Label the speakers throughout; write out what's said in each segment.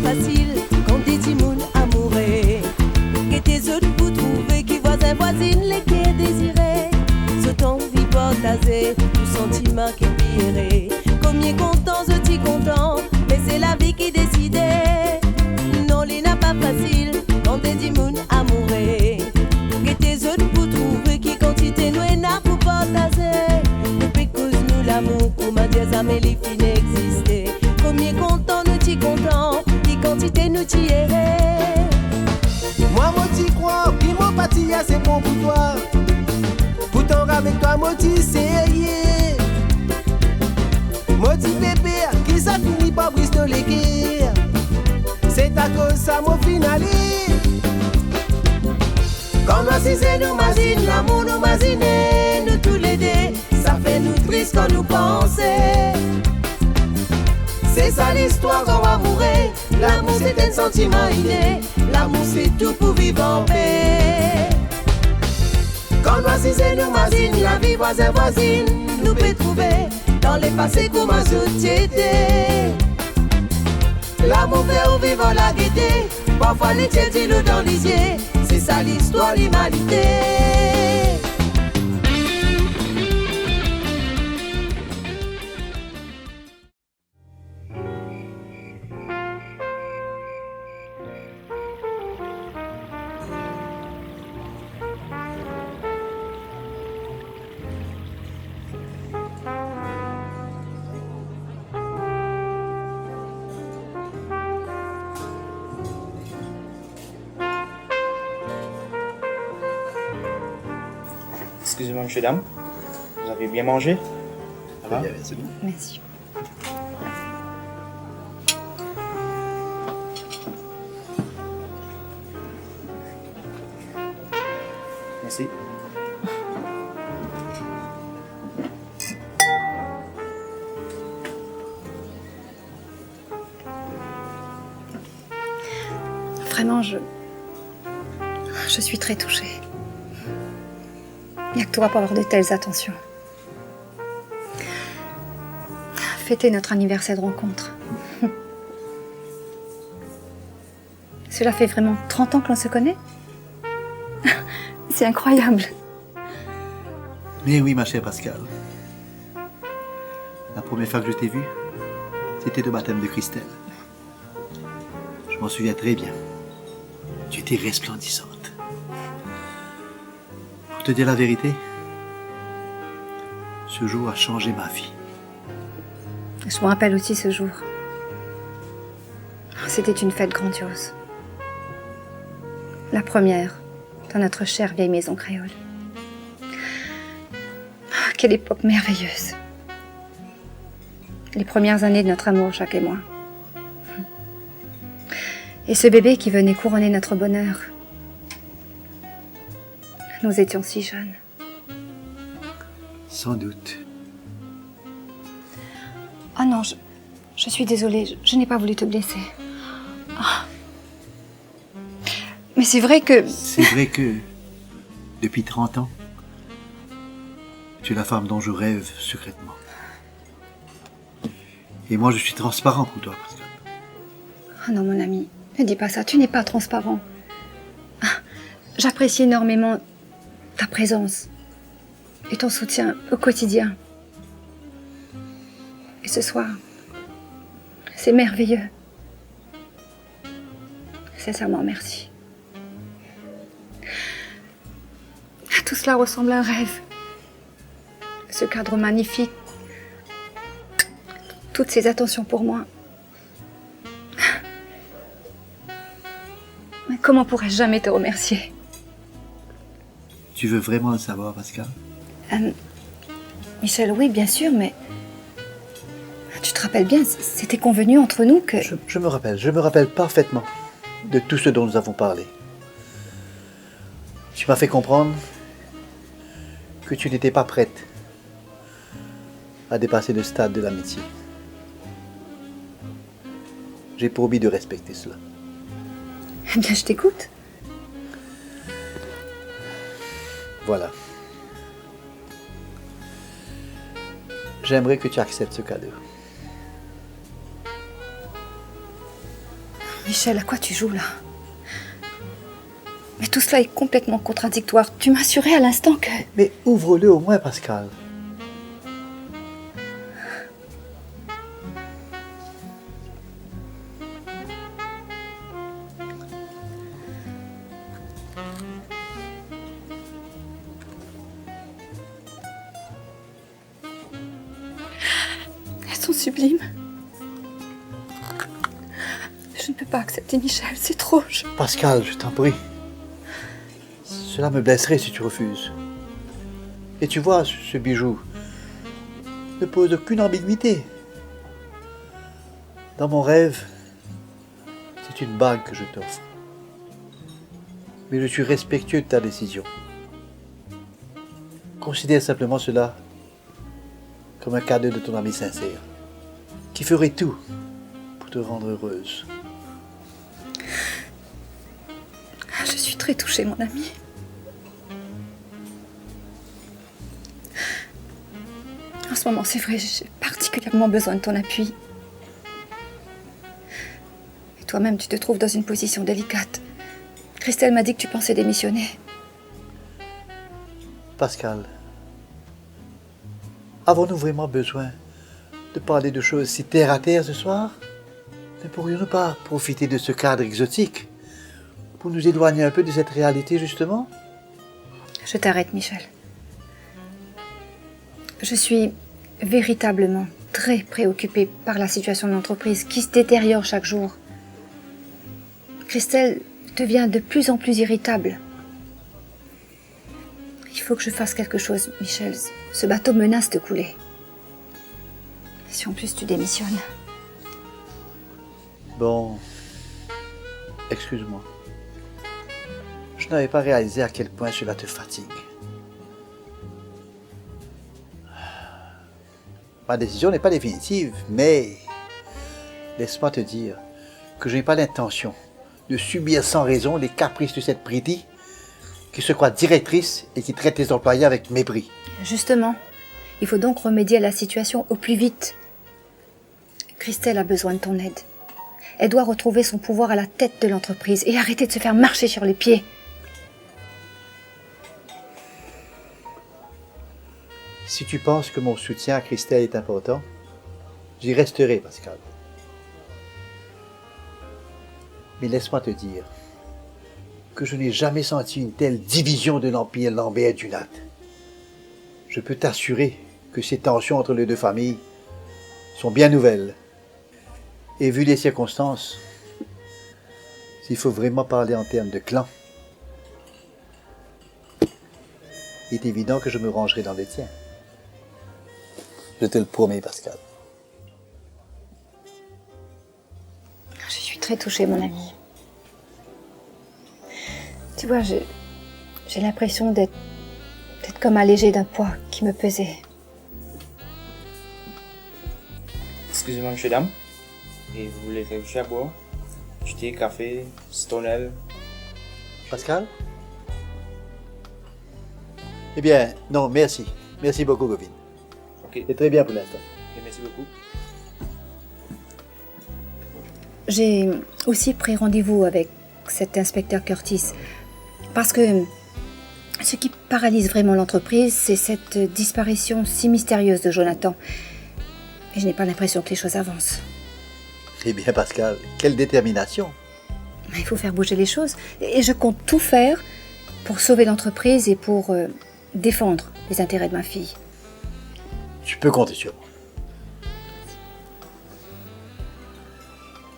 Speaker 1: facile quand des timounes amoureux. Et tes autres pour trouver qui voisin voisine les qui est désiré. Ce temps vit partagé, tout sentiment qui piré. Combien content, je t'y content, mais c'est la vie qui décidait. Non, il n'a pas facile quand des timounes amoureux. Et tes autres pour trouver qui quantité nous et n'a pour partager. Depuis que nous l'amour, comment dire ça, mais les filles n'existaient. Combien content, nous t'y content, qui quantité nous t'y errait.
Speaker 2: Moi, moi t'y crois, puis mon parti, c'est bon pour toi. Pourtant, avec toi, moi t'y sérieux. Moi t'y bébé, qui ça finit par bristoler guerre. C'est à cause ça, mon finalé. Quand nous c'est nous imagine, l'amour nous imagine, nous tous les deux. Ça fait nous triste quand nous pensons. C'est ça l'histoire qu'on va mourir. L'amour c'est un sentiment inné. L'amour c'est tout pour vivre en paix. Quand nous c'est nous imagine, la vie voisin voisine, nous peut trouver dans les passés comme un société. L'amour fait ou vivre la gaieté. Parfois les tiers dis-le dans les yeux. C'est ça l'histoire, l'humanité.
Speaker 3: Excusez-moi, monsieur, dame. Vous avez bien mangé? Ça va?
Speaker 4: C'est bon.
Speaker 5: Merci.
Speaker 3: Merci.
Speaker 5: Vraiment, je suis très touchée. Il n'y a que toi pour avoir de telles attentions. Fêter notre anniversaire de rencontre. Cela fait vraiment 30 ans que l'on se connaît. C'est incroyable.
Speaker 4: Mais oui, ma chère Pascal. La première fois que je t'ai vue, c'était le baptême de Christelle. Je m'en souviens très bien. Tu étais resplendissante. Pour te dire la vérité, ce jour a changé ma vie.
Speaker 5: Je me rappelle aussi ce jour. C'était une fête grandiose. La première dans notre chère vieille maison créole. Quelle époque merveilleuse. Les premières années de notre amour, Jacques et moi. Et ce bébé qui venait couronner notre bonheur. Nous étions si jeunes.
Speaker 4: Sans doute.
Speaker 5: Oh non, je suis désolée, je n'ai pas voulu te blesser. Oh. Mais c'est vrai que...
Speaker 4: C'est vrai que, depuis 30 ans, tu es la femme dont je rêve secrètement. Et moi, je suis transparent pour toi, Pascal.
Speaker 5: Oh non, mon ami, ne dis pas ça, tu n'es pas transparent. J'apprécie énormément ta présence et ton soutien au quotidien. Et ce soir, c'est merveilleux. Sincèrement, merci. Tout cela ressemble à un rêve. Ce cadre magnifique, toutes ces attentions pour moi. Mais comment pourrais-je jamais te remercier?
Speaker 4: Tu veux vraiment le savoir, Pascal?
Speaker 5: Michel, oui, bien sûr, mais... Tu te rappelles bien, c'était convenu entre nous que...
Speaker 4: Je me rappelle parfaitement de tout ce dont nous avons parlé. Tu m'as fait comprendre que tu n'étais pas prête à dépasser le stade de l'amitié. J'ai promis de respecter cela.
Speaker 5: Eh bien, je t'écoute.
Speaker 4: Voilà. J'aimerais que tu acceptes ce cadeau.
Speaker 5: Michel, à quoi tu joues là? Mais tout cela est complètement contradictoire. Tu m'assurais à l'instant que...
Speaker 4: Mais ouvre-le au moins, Pascal.
Speaker 5: Elles sont sublimes. Je ne peux pas accepter Michel, c'est trop.
Speaker 4: Pascal, je t'en prie. Cela me blesserait si tu refuses. Et tu vois, ce bijou ne pose aucune ambiguïté. Dans mon rêve, c'est une bague que je t'offre. Mais je suis respectueux de ta décision. Considère simplement cela comme un cadeau de ton ami sincère, qui ferait tout pour te rendre heureuse.
Speaker 5: Je suis très touchée, mon ami. En ce moment, c'est vrai, j'ai particulièrement besoin de ton appui. Et toi-même, tu te trouves dans une position délicate. Christelle m'a dit que tu pensais démissionner.
Speaker 4: Pascal, avons-nous vraiment besoin de parler de choses si terre à terre ce soir? Ne pourrions-nous pas profiter de ce cadre exotique pour nous éloigner un peu de cette réalité, justement?
Speaker 5: Je t'arrête, Michel. Je suis véritablement très préoccupée par la situation de l'entreprise qui se détériore chaque jour. Christelle devient de plus en plus irritable. Il faut que je fasse quelque chose, Michel. Ce bateau menace de couler. Si en plus tu démissionnes.
Speaker 4: Bon, excuse-moi. Je n'avais pas réalisé à quel point cela te fatigue. Ma décision n'est pas définitive, mais laisse-moi te dire que je n'ai pas l'intention de subir sans raison les caprices de cette Priti qui se croit directrice et qui traite les employés avec mépris.
Speaker 5: Justement, il faut donc remédier à la situation au plus vite. Christelle a besoin de ton aide. Elle doit retrouver son pouvoir à la tête de l'entreprise et arrêter de se faire marcher sur les pieds.
Speaker 4: Si tu penses que mon soutien à Christelle est important, j'y resterai, Pascal. Mais laisse-moi te dire que je n'ai jamais senti une telle division de l'Empire Lambert du Nat. Je peux t'assurer que ces tensions entre les deux familles sont bien nouvelles. Et vu les circonstances, s'il faut vraiment parler en termes de clan, il est évident que je me rangerai dans le tien. Je te le promets, Pascal.
Speaker 5: Je suis très touchée, mon ami. Tu vois, j'ai l'impression d'être comme allégée d'un poids qui me pesait.
Speaker 3: Excusez-moi, monsieur, dame. Et vous voulez quelque chose à boire? Du thé, café, citronelle?
Speaker 4: Pascal? Eh bien, non, merci. Merci beaucoup, Govin.
Speaker 3: Ok.
Speaker 4: C'est très bien pour l'instant.
Speaker 3: Ok, merci beaucoup.
Speaker 5: J'ai aussi pris rendez-vous avec cet inspecteur Curtis. Parce que ce qui paralyse vraiment l'entreprise, c'est cette disparition si mystérieuse de Jonathan. Et je n'ai pas l'impression que les choses avancent.
Speaker 4: Eh bien, Pascal, quelle détermination.
Speaker 5: Il faut faire bouger les choses. Et je compte tout faire pour sauver l'entreprise et pour défendre les intérêts de ma fille.
Speaker 4: Tu peux compter sur moi.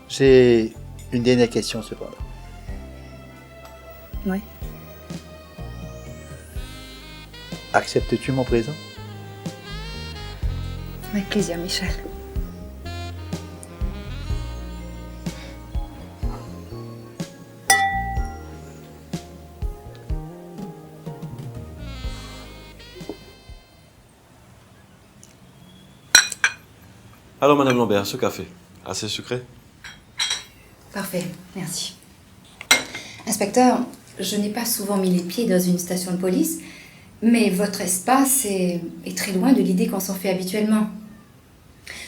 Speaker 4: J'ai une dernière question, cependant.
Speaker 5: Oui.
Speaker 4: Acceptes-tu mon présent?
Speaker 5: Avec plaisir, Michel.
Speaker 6: Alors, Madame Lambert, ce café, assez sucré?
Speaker 5: Parfait, merci. Inspecteur, je n'ai pas souvent mis les pieds dans une station de police, mais votre espace est très loin de l'idée qu'on s'en fait habituellement.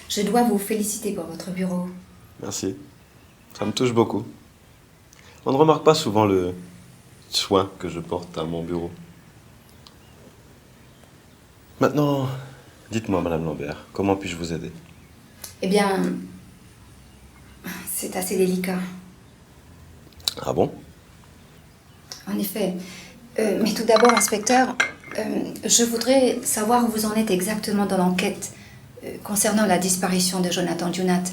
Speaker 5: Je dois vous féliciter pour votre bureau.
Speaker 6: Merci. Ça me touche beaucoup. On ne remarque pas souvent le soin que je porte à mon bureau. Maintenant, dites-moi, Madame Lambert, comment puis-je vous aider?
Speaker 5: Eh bien, c'est assez délicat.
Speaker 6: Ah bon?
Speaker 5: En effet. Mais tout d'abord, inspecteur, je voudrais savoir où vous en êtes exactement dans l'enquête concernant la disparition de Jonathan Dunat.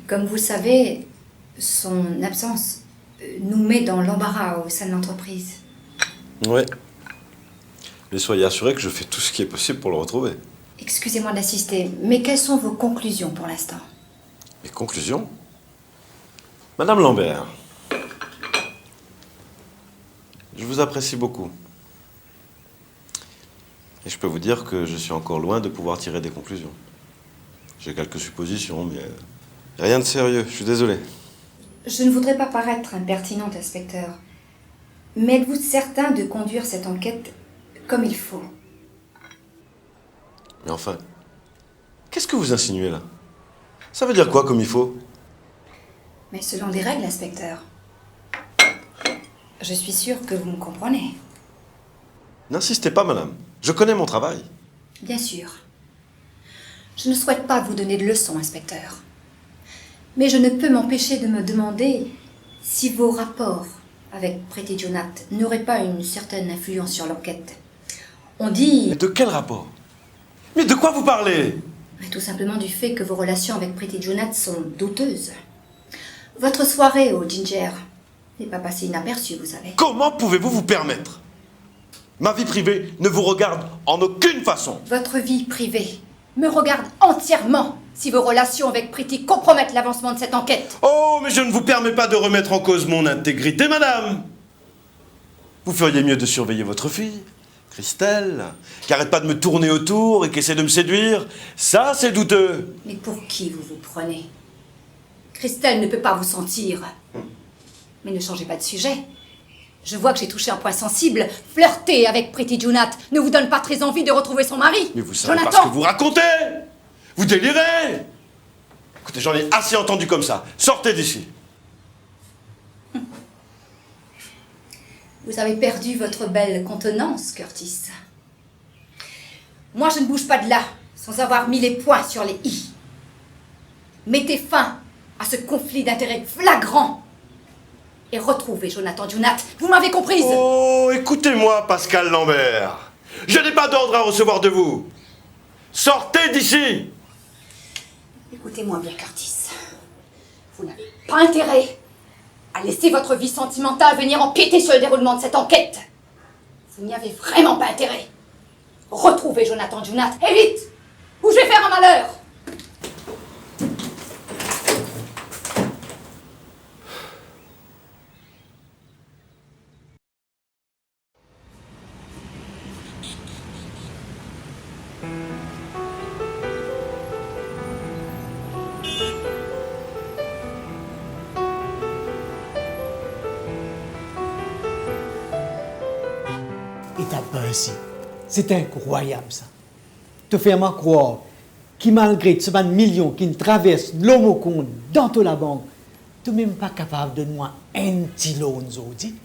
Speaker 5: Comme vous le savez, son absence nous met dans l'embarras au sein de l'entreprise.
Speaker 6: Oui. Mais soyez assurés que je fais tout ce qui est possible pour le retrouver.
Speaker 5: Excusez-moi d'assister, mais quelles sont vos conclusions pour l'instant?
Speaker 6: Mes conclusions? Madame Lambert, je vous apprécie beaucoup. Et je peux vous dire que je suis encore loin de pouvoir tirer des conclusions. J'ai quelques suppositions, mais rien de sérieux, je suis désolé.
Speaker 5: Je ne voudrais pas paraître impertinente, inspecteur. Mais êtes-vous certain de conduire cette enquête comme il faut?
Speaker 6: Mais enfin, qu'est-ce que vous insinuez là? Ça veut dire quoi comme il faut?
Speaker 5: Mais selon des règles, inspecteur. Je suis sûre que vous me comprenez.
Speaker 6: N'insistez pas, madame. Je connais mon travail.
Speaker 5: Bien sûr. Je ne souhaite pas vous donner de leçons, inspecteur. Mais je ne peux m'empêcher de me demander si vos rapports avec Pretty Junat n'auraient pas une certaine influence sur l'enquête. On dit...
Speaker 6: Mais de quel rapport? Mais de quoi vous parlez?
Speaker 5: Mais tout simplement du fait que vos relations avec Pretty Junat sont douteuses. Votre soirée au Ginger n'est pas passée inaperçue, vous savez.
Speaker 6: Comment pouvez-vous vous permettre? Ma vie privée ne vous regarde en aucune façon.
Speaker 5: Votre vie privée me regarde entièrement si vos relations avec Pretty compromettent l'avancement de cette enquête.
Speaker 6: Oh, mais je ne vous permets pas de remettre en cause mon intégrité, madame. Vous feriez mieux de surveiller votre fille, Christelle, qui arrête pas de me tourner autour et qui essaie de me séduire. Ça, c'est douteux.
Speaker 5: Mais pour qui vous vous prenez? Christelle ne peut pas vous sentir. Mais ne changez pas de sujet. Je vois que j'ai touché un point sensible. Flirter avec Pretty Junat ne vous donne pas très envie de retrouver son mari.
Speaker 6: Mais vous savez
Speaker 5: Jonathan!
Speaker 6: pas ce que vous racontez. Vous délirez. Écoutez, j'en ai assez entendu comme ça. Sortez d'ici.
Speaker 5: Vous avez perdu votre belle contenance, Curtis. Moi, je ne bouge pas de là sans avoir mis les points sur les i. Mettez fin à ce conflit d'intérêts flagrant et retrouvez Jonathan Dunat. Vous m'avez comprise?
Speaker 6: Oh, écoutez-moi, Pascal Lambert. Je n'ai pas d'ordre à recevoir de vous. Sortez d'ici.
Speaker 5: Écoutez-moi bien, Curtis. Vous n'avez pas intérêt à laisser votre vie sentimentale venir empiéter sur le déroulement de cette enquête. Vous n'y avez vraiment pas intérêt. Retrouvez Jonathan Dunat, et vite, ou je vais faire un malheur.
Speaker 7: Et t'as pas ainsi. C'est incroyable, ça. Te faire m'en croire qui, malgré ce ban de millions qui ne traversent l'homme au compte dans toute la banque, t'es même pas capable de moi un petit loan, Zodi.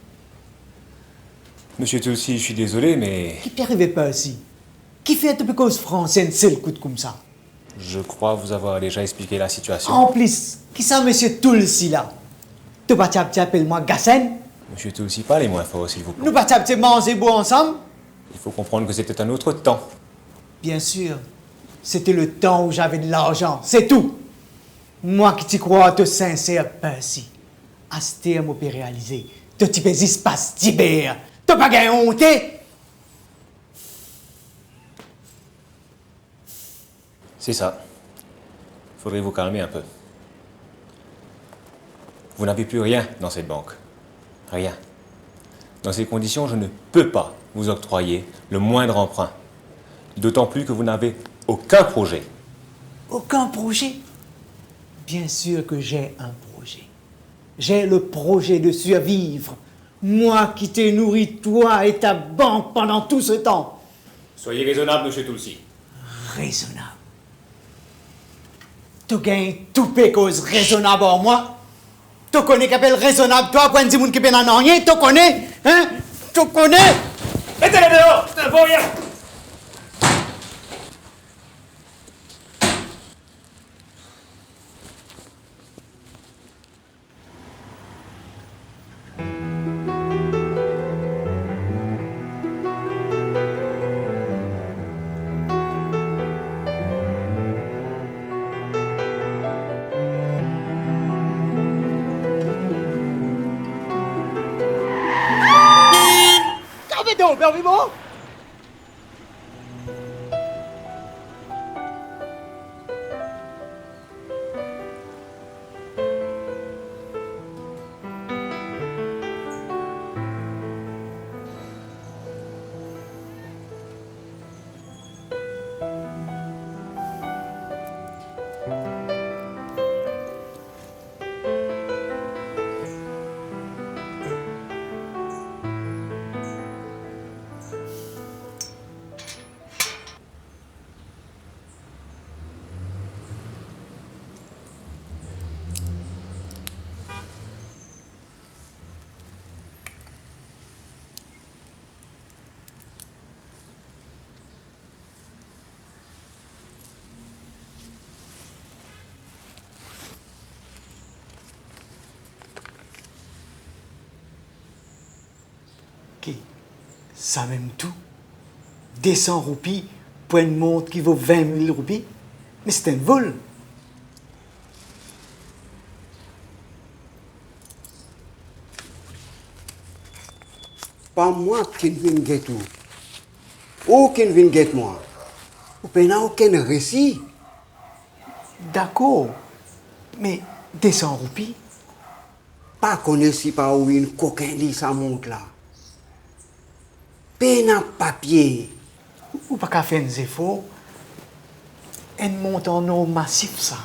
Speaker 8: Monsieur Tulsi, je suis désolé, mais
Speaker 7: Qui t'y arrivait pas ainsi? Qui fait depuis cause française, c'est le coup de comme ça?
Speaker 8: je crois vous avoir déjà expliqué la situation.
Speaker 7: En plus, qui ça, monsieur Tulsi, là? Tu vas t'appeler moi Gassen?
Speaker 8: Monsieur Tulsi, parlez moins fort, s'il vous plaît.
Speaker 7: Nous vas t'appeler manger beau ensemble?
Speaker 8: Il faut comprendre que c'était un autre temps.
Speaker 7: Bien sûr, c'était le temps où j'avais de l'argent, c'est tout. Moi qui t'y crois, te sincère, Percy. À ce terme, opé réalisé, te type espace d'hiver, t'as pas gagné honte?
Speaker 8: C'est ça. Faudrait vous calmer un peu. Vous n'avez plus rien dans cette banque. Rien. Dans ces conditions, je ne peux pas vous octroyer le moindre emprunt. D'autant plus que vous n'avez aucun projet.
Speaker 7: Aucun projet? Bien sûr que j'ai un projet. J'ai le projet de survivre. Moi qui t'ai nourri, toi et ta banque pendant tout ce temps.
Speaker 8: Soyez raisonnable, monsieur Tulsi.
Speaker 7: Raisonnable. Tu gagnes tout cause raisonnable en moi? Tu connais qu'appelle raisonnable, toi, pour un petit monde qui peine en rien, tu connais? Hein? Tu connais?
Speaker 8: Mettez-les dehors! Ça vaut rien!
Speaker 7: Donc, Père Vivant? Ça même tout. 200 roupies pour une montre qui vaut 20 000 roupies. Mais c'est un vol.
Speaker 9: Pas moi qui viens guetter tout. Aucun vient guetter moi. Ou pas aucun récit.
Speaker 7: D'accord. Mais 200 roupies?
Speaker 9: Pas connaît si pas où une coquin lit sa montre là. Peine à papier.
Speaker 7: Ou pas qu'à faire des efforts. Un montant en or massif, ça.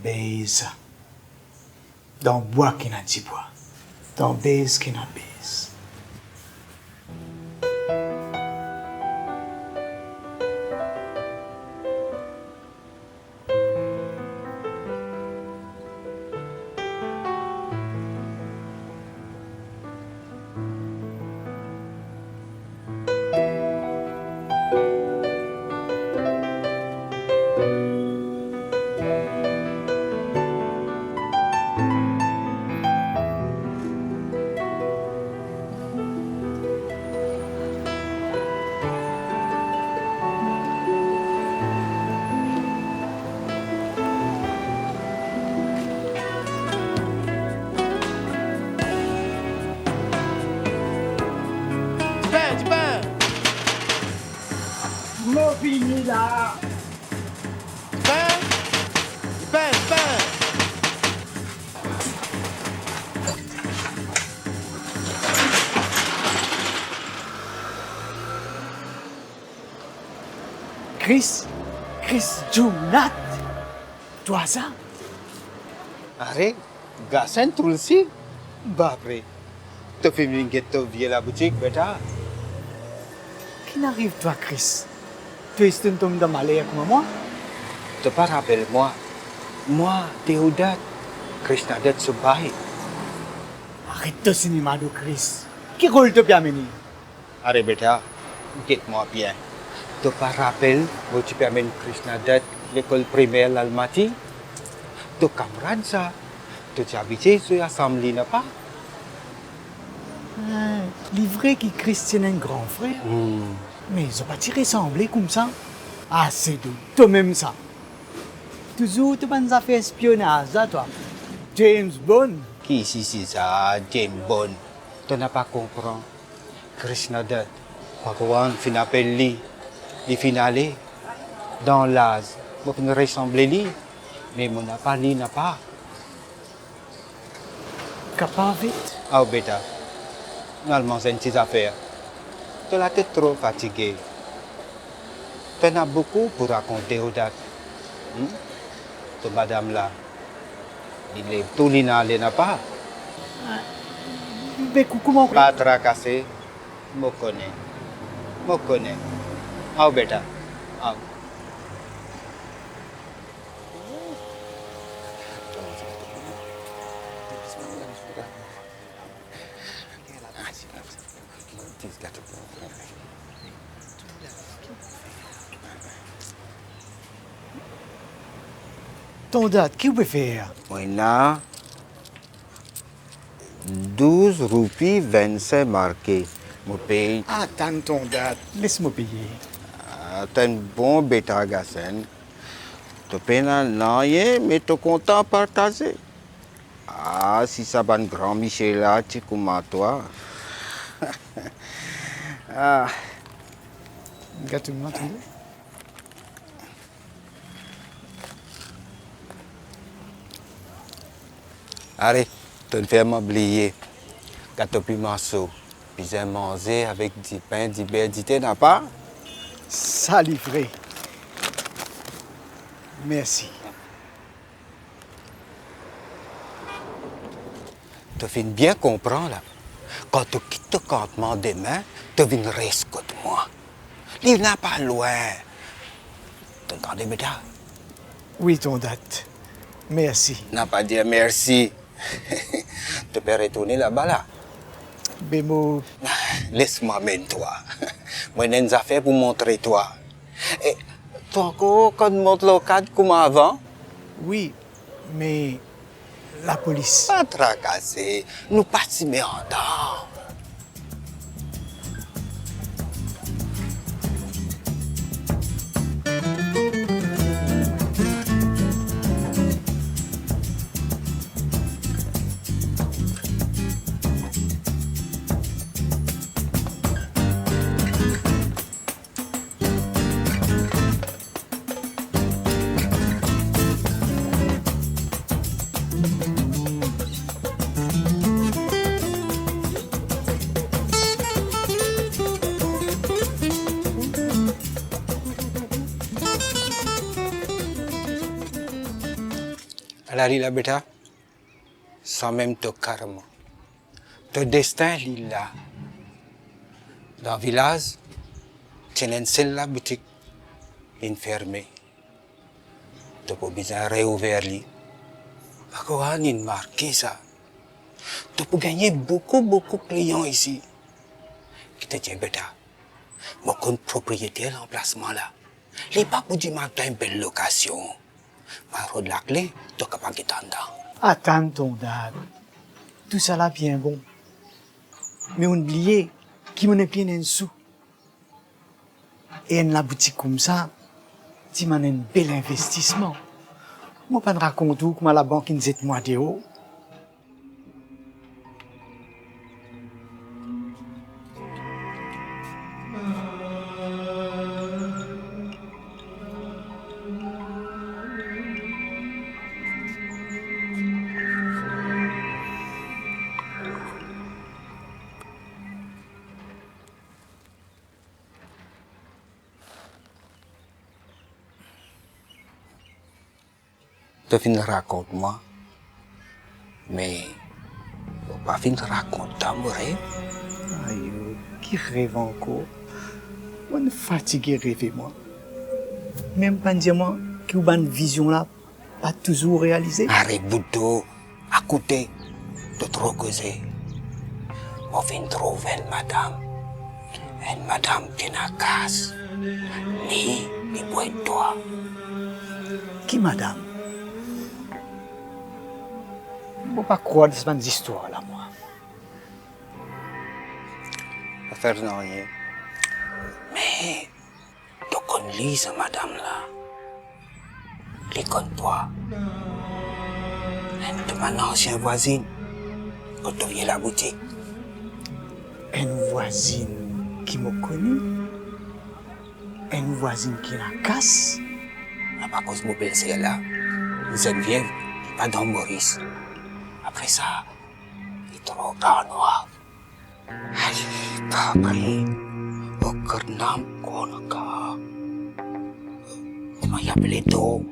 Speaker 7: Baise. Dans bois qui n'a dit bois. Dans baise qui n'a baise.
Speaker 9: Fini là.
Speaker 2: Pain.
Speaker 7: Chris Junat. Toi ça?
Speaker 4: Arrête, Gassen Tulsi. Bapré. Tu fais une guette via la boutique, bêta.
Speaker 7: Qui n'arrive toi, Chris? Tu es un homme de malheur comme moi?
Speaker 4: Tu pas rappelles moi. Moi, Théodat, Krishnadat Subhahi.
Speaker 7: Arrête de cinéma de Chris. Qui rôle te bien mener?
Speaker 4: Arrête, bêta, guette-moi bien. Tu pas rappelles, où tu permets Krishnadat l'école primaire l'Almaty? Tu camarade ça. Tu habité sur l'Assemblée, n'est pas?
Speaker 7: Livré qui Christian un grand frère. Mais ils ont pas tiré semblé comme ça. Ah, c'est doux. Toi-même ça. Toujours, tu vas nous faire espionnage, ça, toi. James Bond.
Speaker 4: Qui ici, c'est ça, James Bond? Tu n'as pas compris. Krishnadat, Bhagavan fin appelle lui, les finales, dans l'âge. Moi, je ne ressemble lui, mais mon n'a pas lui, n'a pas.
Speaker 7: Capable vite.
Speaker 4: Ah, bêta. Normalement, c'est une petite affaire. Tu as la tête trop fatiguée.
Speaker 9: Tu en as beaucoup pour raconter aux dates. To madame là, il est tout l'ina n'a pas.
Speaker 7: Mais comment...
Speaker 9: Pas tracasser, me connais. Me connais. आओ बेटा, आओ.
Speaker 7: Ton date, qui peut faire?
Speaker 9: Maintenant, 12 roupies 25 marqués. Me paye.
Speaker 7: Attends ton date, laisse-moi payer.
Speaker 9: T'es un bon bêta, Gassen. Tu payes rien, mais tu es content de partager. Ah, si ça va un grand Michel là, tu comme à toi. Ah.
Speaker 7: Gâteau, m'entendez?
Speaker 9: Allez, tu me fais m'oublier. Gâteau puis morceau. Puis j'ai mangé avec du pain, du beurre, du thé, n'a pas?
Speaker 7: Ça livré. Merci.
Speaker 9: Tu viens bien comprendre là. Quand tu quittes le campement demain, tu viens rester de moi. Il n'est pas loin. Tu entends, Béda?
Speaker 7: Oui, ton date. Merci.
Speaker 9: N'a pas dire merci. Tu peux retourner là-bas là.
Speaker 7: Bémo.
Speaker 9: Laisse-moi même toi. Moi, j'ai des affaires pour montrer toi. Et toi encore, quand tu montes le cadre comme avant?
Speaker 7: Oui, mais la police.
Speaker 9: Pas tracasser. Nous pas si en temps. Là, béta, sans même ton karma. Ton destin, est là. Dans le village, tu as une seule boutique fermée. Tu peux bien réouvrir. Pourquoi tu as marqué ça? Tu peux gagner beaucoup de clients ici. Qui te dit, béta, beaucoup de propriétaires l'emplacement là. Les pas pour du matin une belle location. Mais de la clé, tu n'as pas d'entendre.
Speaker 7: Attends ton date. Tout ça là bien bon. Mais oubliez qui m'en est bien en dessous. Et en la boutique comme ça, tu m'en un bel investissement. Moi, pas de raconter comment la banque nous aide moi de haut.
Speaker 9: Tu finis raconte-moi, mais tu pas finir raconter mon rêve.
Speaker 7: Aïe, qui rêve encore? On est fatigué de rêver, moi. Même pas dire moi que une vision là, pas toujours réalisée.
Speaker 9: Arrête, Bouddha, à côté, de trop causer. On vient trouver une madame qui n'a casse, ni boit de toi.
Speaker 7: Qui madame? Je ne peux pas croire dans cette histoire là, moi.
Speaker 9: Faire rien. Mais, tu connais cette madame là. Les connais toi. Tu es une ancienne voisine. Quand tu viens à la boutique.
Speaker 7: Une voisine qui me connaît? Une voisine qui la casse?
Speaker 9: À cause de mon belle-sœur là, Geneviève, pas dans Maurice. Après ça, il est trop grand noir. Allez, pas pris. Au cœur n'am qu'on a. sentiment y appelé tout.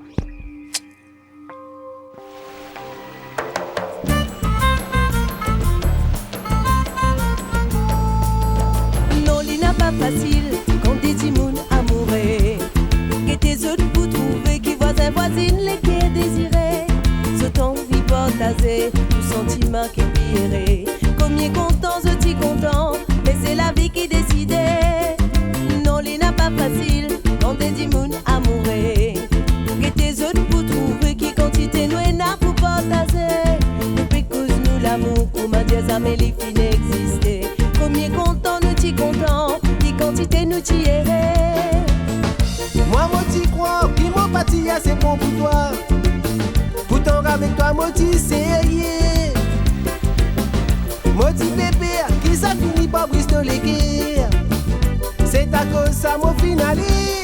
Speaker 1: Non, il n'a pas facile quand des timounes amoureux. Que tes autres pour trouver qui voisin voisine les qui désirés. Ce temps vit partagé, tout sentiment qui piré. Combien content, je t'y content, mais c'est la vie qui décidait. Non, il n'a pas facile quand des timounes amoureux. Que tes autres pour trouver qui quantité nous n'a pour partager. Depuis que nous l'amour, comment dire ça, mais les filles n'existaient. Combien content, nous t'y content, qui quantité nous t'y errait.
Speaker 2: Moi, moi t'y crois, puis mon parti, c'est bon pour toi. Pourtant, avec toi, moi t'y sérieux. Moi t'y bébé, qui ça finit par briser les guerres. C'est à cause ça, mon finaliste.